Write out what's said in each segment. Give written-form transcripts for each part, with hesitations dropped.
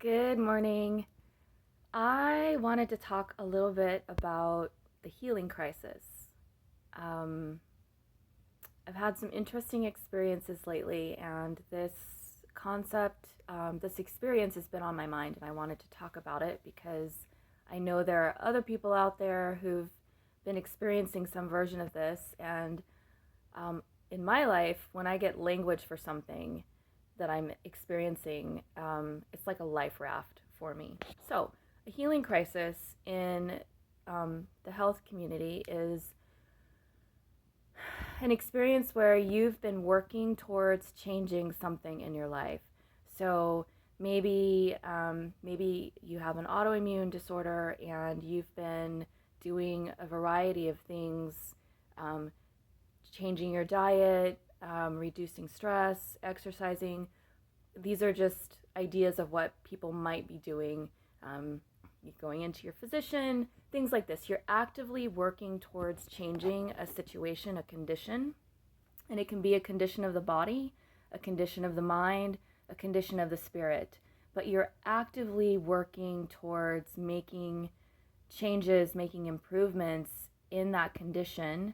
Good morning. I wanted to talk a little bit about the healing crisis. Um, I've had some interesting experiences lately, and this experience has been on my mind, and I wanted to talk about it because I know there are other people out there who've been experiencing some version of this. And um, in my life, when I get language for something that I'm experiencing, it's like a life raft for me. So, a healing crisis in the health community is an experience where you've been working towards changing something in your life. So maybe you have an autoimmune disorder and you've been doing a variety of things, um, changing your diet, reducing stress, exercising. These are just ideas of what people might be doing. Um, Going into your physician, things like this. You're actively working towards changing a situation, a condition, and it can be a condition of the body, a condition of the mind, a condition of the spirit. But you're actively working towards making changes, making improvements in that condition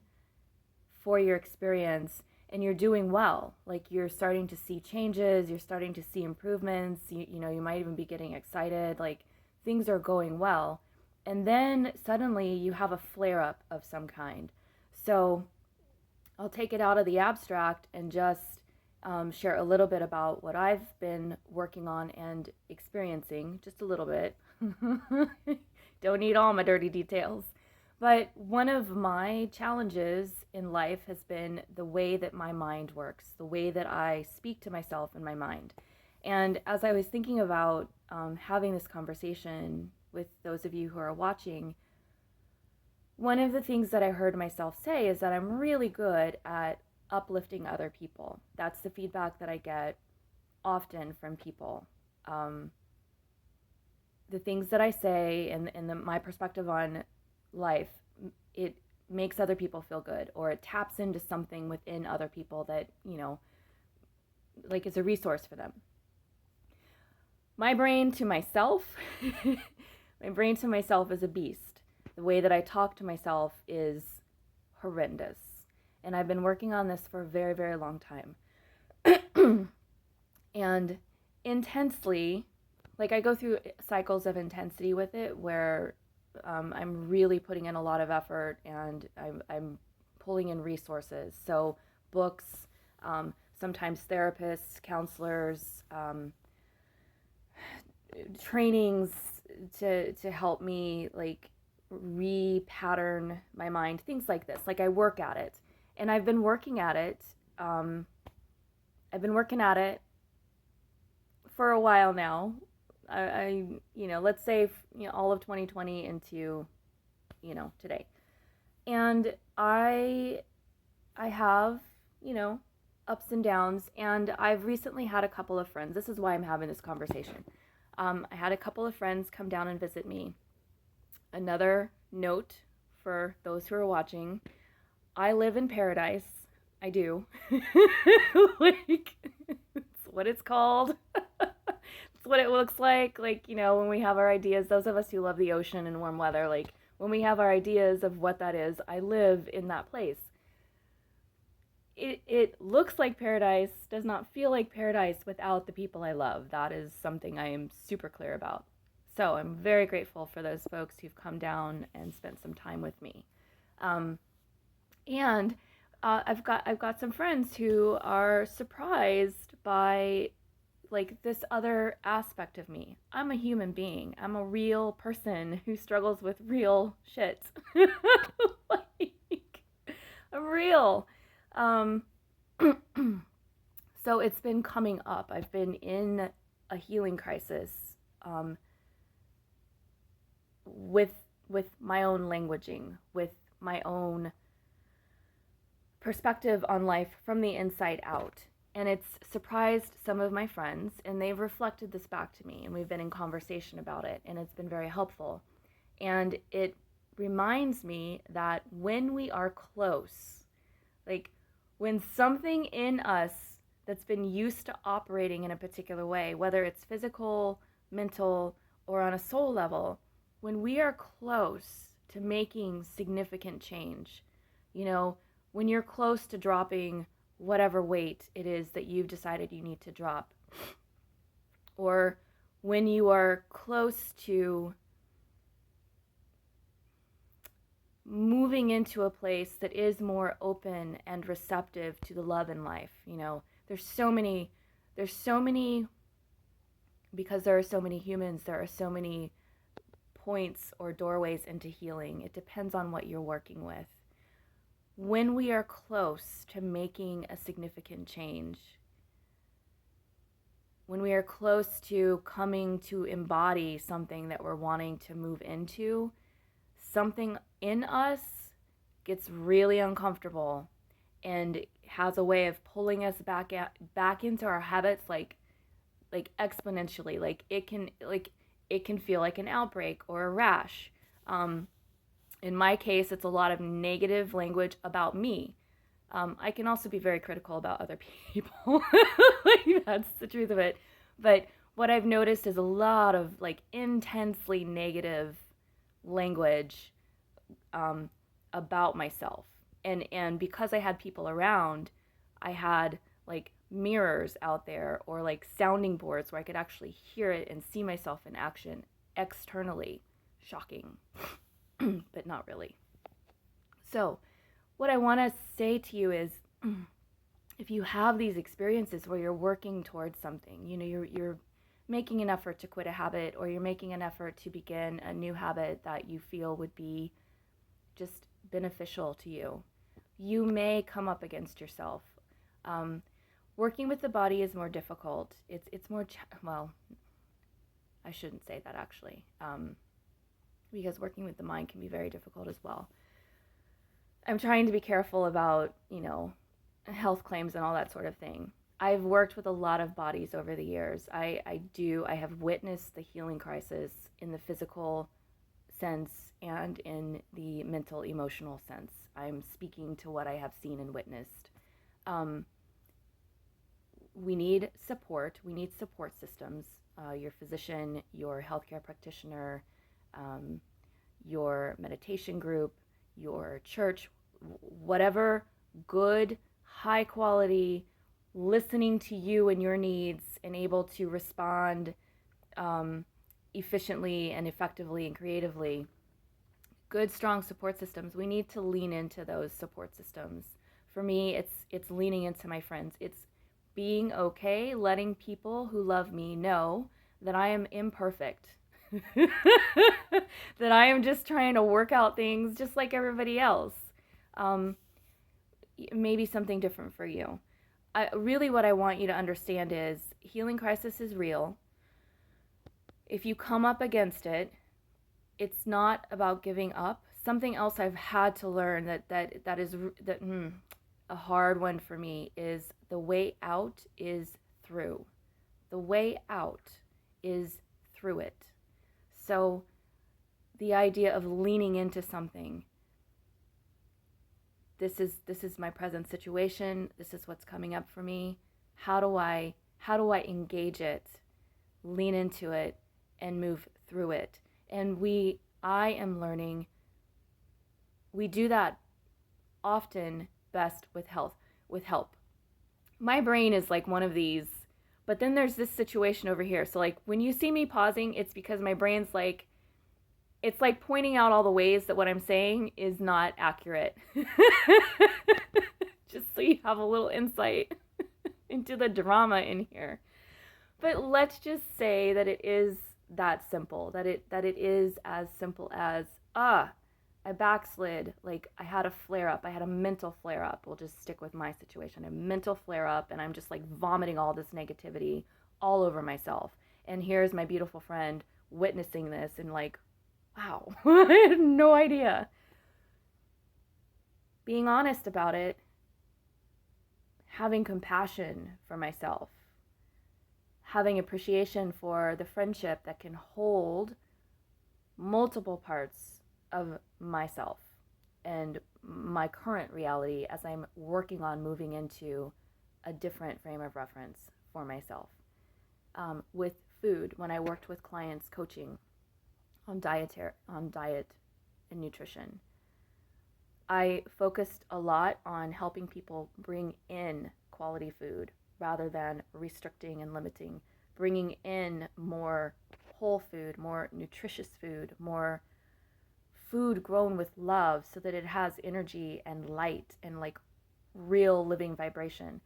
for your experience, and you're doing well. Like, you're starting to see changes, you're starting to see improvements, you might even be getting excited, like things are going well. And then suddenly you have a flare up of some kind. So I'll take it out of the abstract and just share a little bit about what I've been working on and experiencing, just a little bit. Don't need all my dirty details. But one of my challenges in life has been the way that my mind works, the way that I speak to myself in my mind. And as I was thinking about having this conversation with those of you who are watching, one of the things that I heard myself say is that I'm really good at uplifting other people. That's the feedback that I get often from people. The things that I say and my perspective on life, it makes other people feel good, or it taps into something within other people that, like, is a resource for them. My brain to myself, my brain to myself is a beast. The way that I talk to myself is horrendous. And I've been working on this for a very, very long time. And intensely, like, I go through cycles of intensity with it where I'm really putting in a lot of effort, and I'm pulling in resources. So books, sometimes therapists, counselors, trainings to help me, like, repattern my mind, things like this. Like, I work at it, and I've been working at it. I've been working at it for a while now. Let's say, all of 2020 into, today. And I have, ups and downs, and I've recently had a couple of friends. This is why I'm having this conversation. I had a couple of friends come down and visit me. Another note for those who are watching: I live in paradise. I do. Like, it's what it's called. It's what it looks like. Like, when we have our ideas, those of us who love the ocean and warm weather, like, when we have our ideas of what that is, I live in that place. It looks like paradise, does not feel like paradise without the people I love. That is something I am super clear about. So I'm very grateful for those folks who've come down and spent some time with me. And I've got some friends who are surprised by, like, this other aspect of me. I'm a human being. I'm a real person who struggles with real shit. Like, I'm real. Um, so it's been coming up. I've been in a healing crisis, with my own languaging, with my own perspective on life from the inside out. And it's surprised some of my friends, and they've reflected this back to me, and we've been in conversation about it, and it's been very helpful. And it reminds me that when we are close, like, when something in us that's been used to operating in a particular way, whether it's physical, mental, or on a soul level, when we are close to making significant change, you know, when you're close to dropping whatever weight it is that you've decided you need to drop, or when you are close to moving into a place that is more open and receptive to the love in life. You know, there's so many, because there are so many humans, there are so many points or doorways into healing. It depends on what you're working with. When we are close to making a significant change, when we are close to coming to embody something that we're wanting to move into, something in us gets really uncomfortable and has a way of pulling us back into our habits, like exponentially. Like it can feel like an outbreak or a rash. In my case, it's a lot of negative language about me. I can also be very critical about other people. Like, that's the truth of it. But what I've noticed is a lot of like intensely negative language about myself. And because I had people around, I had like mirrors out there, or like sounding boards where I could actually hear it and see myself in action externally. Shocking, but not really. So, what I want to say to you is, if you have these experiences where you're working towards something, you know, you're making an effort to quit a habit, or you're making an effort to begin a new habit that you feel would be just beneficial to you, you may come up against yourself. Working with the body is more difficult. It's more well, I shouldn't say that actually, because working with the mind can be very difficult as well. I'm trying to be careful about, you know, health claims and all that sort of thing. I've worked with a lot of bodies over the years. I have witnessed the healing crisis in the physical sense and in the mental, emotional sense. I'm speaking to what I have seen and witnessed. We need support. We need support systems. Your physician, your healthcare practitioner, your meditation group, your church, whatever good, high quality, listening to you and your needs and able to respond efficiently and effectively and creatively. Good, strong support systems. We need to lean into those support systems. For me, it's leaning into my friends. It's being okay, letting people who love me know that I am imperfect. That I am just trying to work out things just like everybody else. Maybe something different for you. Really what I want you to understand is healing crisis is real. If you come up against it, it's not about giving up. Something else I've had to learn that is a hard one for me is the way out is through. The way out is through it. So the idea of leaning into something. This is my present situation. This is what's coming up for me. How do I engage it, lean into it, and move through it? And I am learning, we do that often best with help. My brain is like one of these, but then there's this situation over here. So like when you see me pausing, it's because my brain's like, it's like pointing out all the ways that what I'm saying is not accurate. Just so you have a little insight into the drama in here. But let's just say that it is that simple, that it is as simple as, I backslid, like I had a flare up, I had a mental flare up. We'll just stick with my situation, a mental flare up, and I'm just like vomiting all this negativity all over myself. And here's my beautiful friend witnessing this and like, wow, I had no idea. Being honest about it, having compassion for myself, having appreciation for the friendship that can hold multiple parts of myself and my current reality as I'm working on moving into a different frame of reference for myself. With food when I worked with clients coaching on diet and nutrition. I focused a lot on helping people bring in quality food rather than restricting and limiting, bringing in more whole food, more nutritious food, more food grown with love so that it has energy and light and like real living vibration.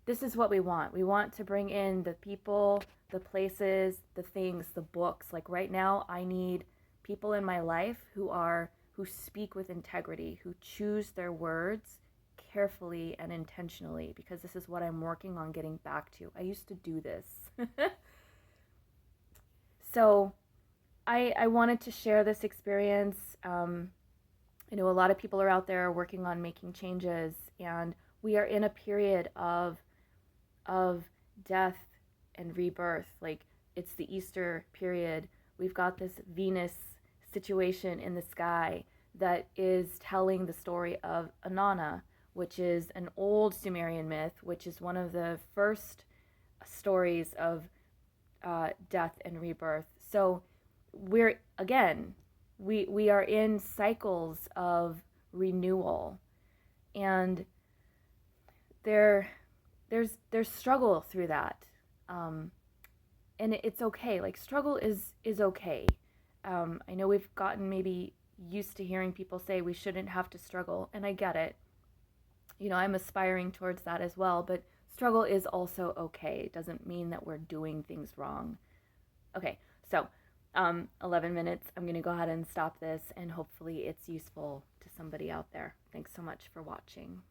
This is what we want. We want to bring in the people, the places, the things, the books. Like right now, I need people in my life who speak with integrity, who choose their words carefully and intentionally, because this is what I'm working on getting back to. I used to do this. So I wanted to share this experience. I know a lot of people are out there working on making changes, and we are in a period of death and rebirth. Like, it's the Easter period. We've got this Venus situation in the sky that is telling the story of Inanna, which is an old Sumerian myth, which is one of the first stories of death and rebirth. So we're, again, we are in cycles of renewal, and there's struggle through that, and it's okay. Like, struggle is okay. I know we've gotten maybe used to hearing people say we shouldn't have to struggle, and I get it. You know, I'm aspiring towards that as well, but struggle is also okay. It doesn't mean that we're doing things wrong. Okay, so 11 minutes. I'm going to go ahead and stop this, and hopefully it's useful to somebody out there. Thanks so much for watching.